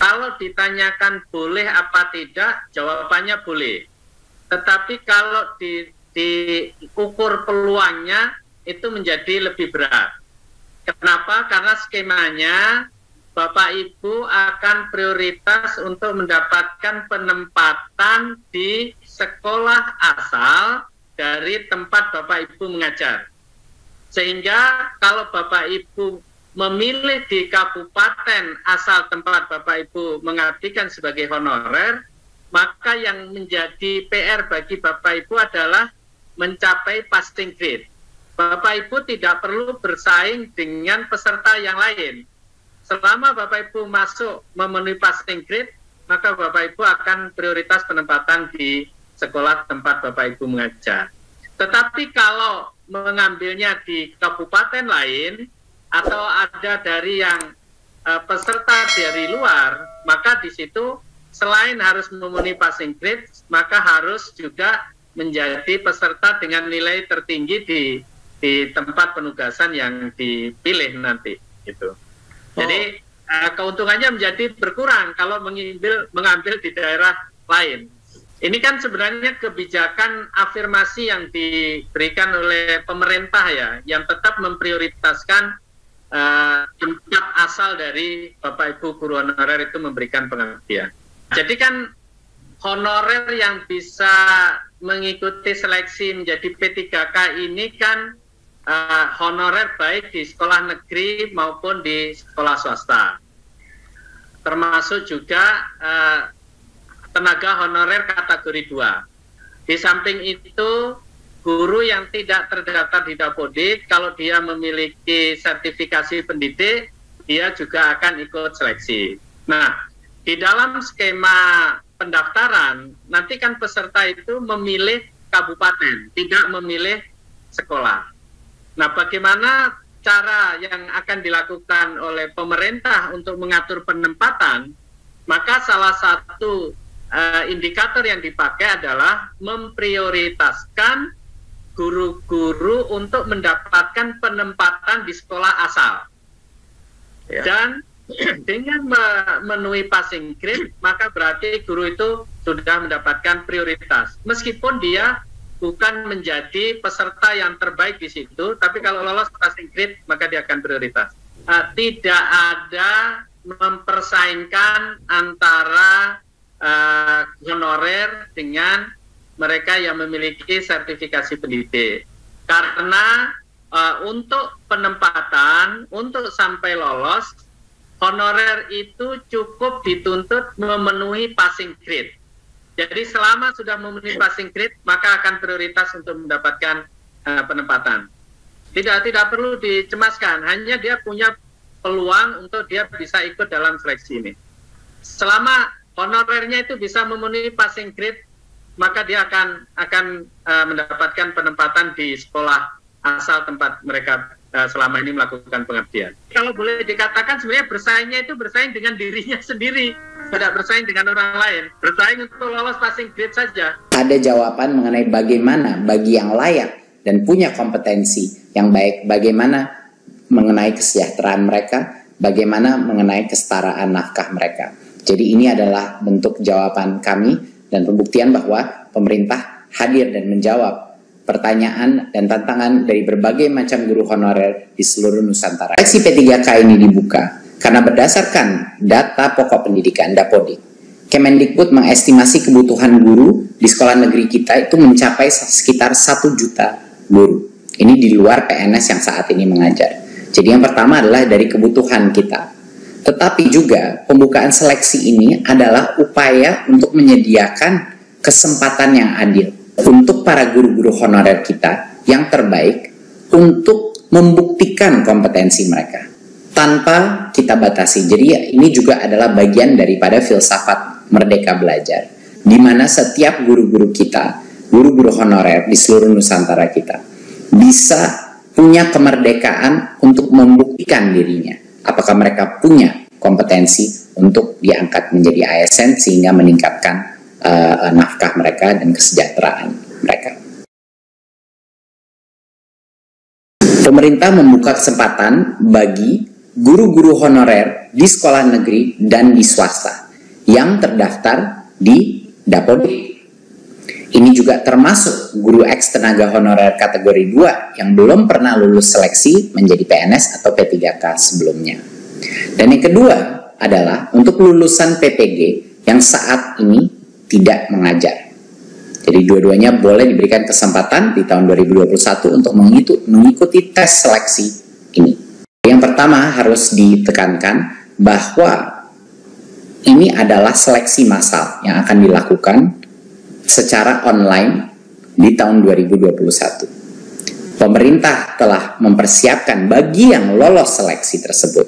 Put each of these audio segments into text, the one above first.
kalau ditanyakan boleh apa tidak, jawabannya boleh. Tetapi kalau diukur peluangnya, itu menjadi lebih berat. Kenapa? Karena skemanya Bapak Ibu akan prioritas untuk mendapatkan penempatan di sekolah asal dari tempat Bapak Ibu mengajar. Sehingga kalau Bapak Ibu memilih di kabupaten asal tempat Bapak Ibu mengabdikan sebagai honorer, maka yang menjadi PR bagi Bapak Ibu adalah mencapai passing grade. Bapak Ibu tidak perlu bersaing dengan peserta yang lain. Selama Bapak Ibu masuk memenuhi passing grade, maka Bapak Ibu akan prioritas penempatan di sekolah tempat Bapak Ibu mengajar. Tetapi kalau mengambilnya di kabupaten lain, atau ada dari yang peserta dari luar, maka di situ selain harus memenuhi passing grade, maka harus juga menjadi peserta dengan nilai tertinggi di tempat penugasan yang dipilih nanti, gitu. Jadi keuntungannya menjadi berkurang kalau mengambil di daerah lain. Ini kan sebenarnya kebijakan afirmasi yang diberikan oleh pemerintah ya, yang tetap memprioritaskan tempat asal dari Bapak Ibu guru honorer itu memberikan pengabdian. Jadi kan honorer yang bisa mengikuti seleksi menjadi P3K ini kan honorer baik di sekolah negeri maupun di sekolah swasta. Termasuk juga tenaga honorer kategori 2. Di samping itu, guru yang tidak terdaftar di Dapodik, kalau dia memiliki sertifikasi pendidik, dia juga akan ikut seleksi. Nah, di dalam skema pendaftaran, nanti kan peserta itu memilih kabupaten, tidak memilih sekolah. Nah, bagaimana cara yang akan dilakukan oleh pemerintah untuk mengatur penempatan? Maka salah satu indikator yang dipakai adalah memprioritaskan guru-guru untuk mendapatkan penempatan di sekolah asal. Ya. Dan dengan memenuhi passing grade, maka berarti guru itu sudah mendapatkan prioritas. Meskipun dia bukan menjadi peserta yang terbaik di situ, tapi kalau lolos passing grade, maka dia akan prioritas. Tidak ada mempersaingkan antara honorer dengan mereka yang memiliki sertifikasi pendidik. Karena untuk penempatan, untuk sampai lolos, honorer itu cukup dituntut memenuhi passing grade. Jadi selama sudah memenuhi passing grade, maka akan prioritas untuk mendapatkan penempatan. Tidak perlu dicemaskan, hanya dia punya peluang untuk dia bisa ikut dalam seleksi ini. Selama honorernya itu bisa memenuhi passing grade, maka dia akan mendapatkan penempatan di sekolah asal tempat mereka selama ini melakukan pengabdian. Kalau boleh dikatakan sebenarnya bersaingnya itu bersaing dengan dirinya sendiri, tidak bersaing dengan orang lain, bersaing untuk lolos passing grade saja. Ada jawaban mengenai bagaimana bagi yang layak dan punya kompetensi yang baik, bagaimana mengenai kesejahteraan mereka, bagaimana mengenai kesetaraan nafkah mereka. Jadi ini adalah bentuk jawaban kami dan pembuktian bahwa pemerintah hadir dan menjawab pertanyaan dan tantangan dari berbagai macam guru honorer di seluruh Nusantara. Seleksi P3K ini dibuka karena berdasarkan data pokok pendidikan Dapodik, Kemendikbud mengestimasi kebutuhan guru di sekolah negeri kita itu mencapai sekitar 1 juta guru. Ini di luar PNS yang saat ini mengajar. Jadi yang pertama adalah dari kebutuhan kita. Tetapi juga pembukaan seleksi ini adalah upaya untuk menyediakan kesempatan yang adil untuk para guru-guru honorer kita yang terbaik untuk membuktikan kompetensi mereka tanpa kita batasi. Jadi ini juga adalah bagian daripada filsafat Merdeka Belajar, di mana setiap guru-guru kita, guru-guru honorer di seluruh Nusantara kita bisa punya kemerdekaan untuk membuktikan dirinya apakah mereka punya kompetensi untuk diangkat menjadi ASN sehingga meningkatkan nafkah mereka dan kesejahteraan mereka. Pemerintah membuka kesempatan bagi guru-guru honorer di sekolah negeri dan di swasta yang terdaftar di Dapodik. Ini juga termasuk guru eks tenaga honorer kategori 2 yang belum pernah lulus seleksi menjadi PNS atau P3K sebelumnya. Dan yang kedua adalah untuk lulusan PPG yang saat ini tidak mengajar. Jadi dua-duanya boleh diberikan kesempatan di tahun 2021 untuk mengikuti tes seleksi ini. Yang pertama harus ditekankan bahwa ini adalah seleksi massal yang akan dilakukan secara online di tahun 2021. Pemerintah telah mempersiapkan bagi yang lolos seleksi tersebut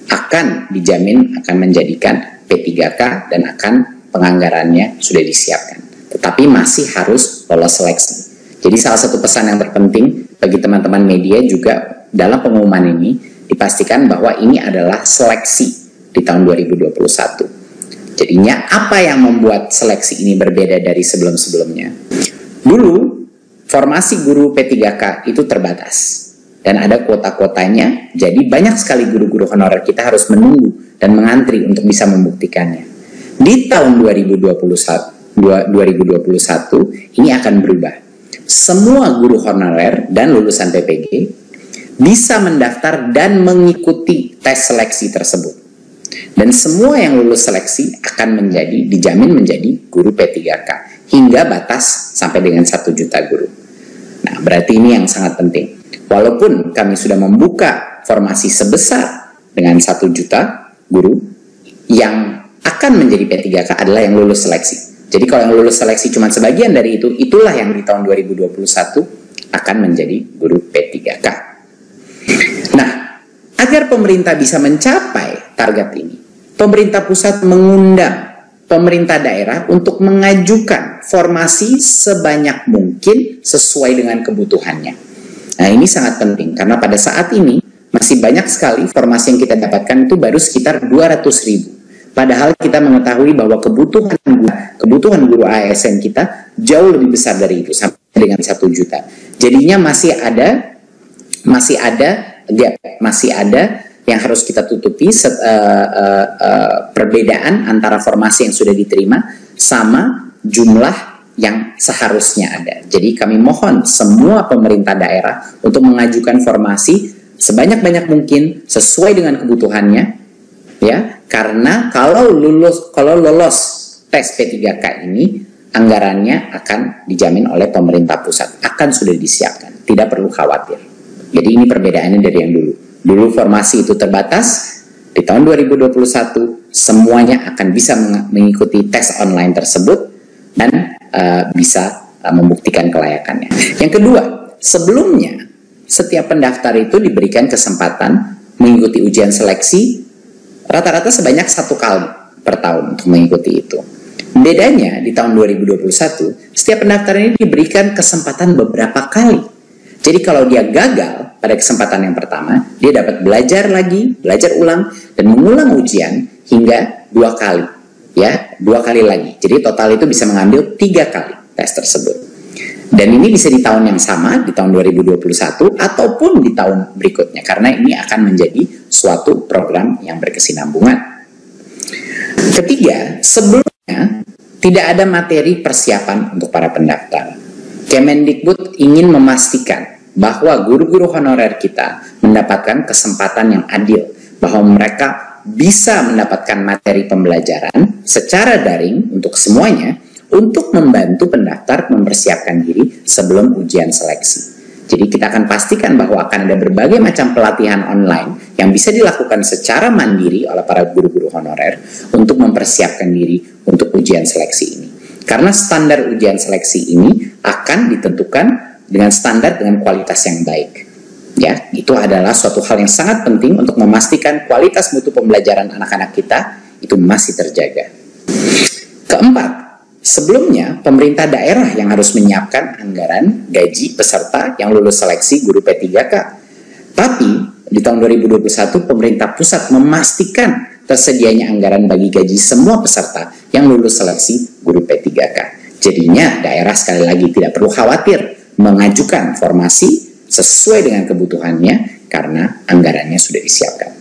akan dijamin akan menjadikan P3K dan akan penganggarannya sudah disiapkan. Tetapi masih harus lolos seleksi. Jadi salah satu pesan yang terpenting bagi teman-teman media juga dalam pengumuman ini dipastikan bahwa ini adalah seleksi di tahun 2021. Jadinya apa yang membuat seleksi ini berbeda dari sebelum-sebelumnya? Dulu, formasi guru P3K itu terbatas. Dan ada kuota-kuotanya, jadi banyak sekali guru-guru honorer kita harus menunggu dan mengantri untuk bisa membuktikannya. Di tahun 2021, ini akan berubah. Semua guru honorer dan lulusan PPG bisa mendaftar dan mengikuti tes seleksi tersebut. Dan semua yang lulus seleksi akan dijamin menjadi guru P3K hingga batas sampai dengan 1 juta guru. Nah, berarti ini yang sangat penting. Walaupun kami sudah membuka formasi sebesar dengan 1 juta guru, yang akan menjadi P3K adalah yang lulus seleksi. Jadi kalau yang lulus seleksi cuma sebagian dari itu, itulah yang di tahun 2021 akan menjadi guru P3K. Nah, agar pemerintah bisa mencapai target ini, pemerintah pusat mengundang pemerintah daerah untuk mengajukan formasi sebanyak mungkin sesuai dengan kebutuhannya. Nah, ini sangat penting karena pada saat ini masih banyak sekali formasi yang kita dapatkan itu baru sekitar 200.000. Padahal kita mengetahui bahwa kebutuhan guru ASN kita jauh lebih besar dari itu, sampai dengan 1 juta. Jadinya masih ada yang harus kita tutupi, perbedaan antara formasi yang sudah diterima sama jumlah yang seharusnya ada. Jadi kami mohon semua pemerintah daerah untuk mengajukan formasi sebanyak-banyak mungkin sesuai dengan kebutuhannya, ya. Karena kalau lolos tes P3K ini, anggarannya akan dijamin oleh pemerintah pusat, akan sudah disiapkan, tidak perlu khawatir. Jadi ini perbedaannya dari yang dulu. Dulu formasi itu terbatas, di tahun 2021 semuanya akan bisa mengikuti tes online tersebut dan bisa membuktikan kelayakannya. Yang kedua, sebelumnya setiap pendaftar itu diberikan kesempatan mengikuti ujian seleksi rata-rata sebanyak 1 kali per tahun untuk mengikuti itu. Bedanya di tahun 2021, setiap pendaftar ini diberikan kesempatan beberapa kali. Jadi kalau dia gagal pada kesempatan yang pertama, dia dapat belajar ulang, dan mengulang ujian hingga 2 kali. Ya, 2 kali lagi. Jadi total itu bisa mengambil 3 kali tes tersebut. Dan ini bisa di tahun yang sama, di tahun 2021, ataupun di tahun berikutnya. Karena ini akan menjadi suatu program yang berkesinambungan. Ketiga, sebelumnya tidak ada materi persiapan untuk para pendaftar. Kemendikbud ingin memastikan bahwa guru-guru honorer kita mendapatkan kesempatan yang adil, bahwa mereka bisa mendapatkan materi pembelajaran secara daring untuk semuanya, untuk membantu pendaftar mempersiapkan diri sebelum ujian seleksi. Jadi kita akan pastikan bahwa akan ada berbagai macam pelatihan online yang bisa dilakukan secara mandiri oleh para guru-guru honorer untuk mempersiapkan diri untuk ujian seleksi ini. Karena standar ujian seleksi ini akan ditentukan dengan standar dengan kualitas yang baik. Ya, itu adalah suatu hal yang sangat penting untuk memastikan kualitas mutu pembelajaran anak-anak kita itu masih terjaga. Keempat, sebelumnya pemerintah daerah yang harus menyiapkan anggaran gaji peserta yang lulus seleksi guru P3K. Tapi di tahun 2021 pemerintah pusat memastikan tersedianya anggaran bagi gaji semua peserta yang lulus seleksi guru P3K. Jadinya daerah sekali lagi tidak perlu khawatir mengajukan formasi sesuai dengan kebutuhannya karena anggarannya sudah disiapkan.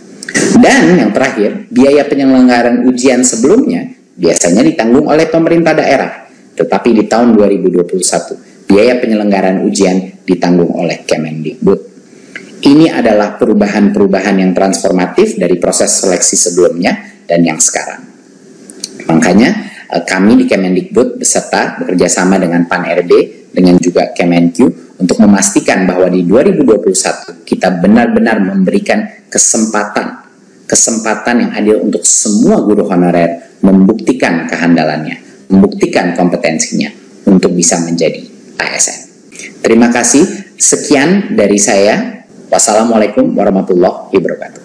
Dan yang terakhir, biaya penyelenggaraan ujian sebelumnya biasanya ditanggung oleh pemerintah daerah. Tetapi di tahun 2021, biaya penyelenggaraan ujian ditanggung oleh Kemendikbud. Ini adalah perubahan-perubahan yang transformatif dari proses seleksi sebelumnya dan yang sekarang. Makanya kami di Kemendikbud beserta bekerjasama dengan Pan-RB dengan juga Kemenq untuk memastikan bahwa di 2021 kita benar-benar memberikan kesempatan yang adil untuk semua guru honorer membuktikan kehandalannya, membuktikan kompetensinya untuk bisa menjadi ASN. Terima kasih. Sekian dari saya. Wassalamualaikum warahmatullahi wabarakatuh.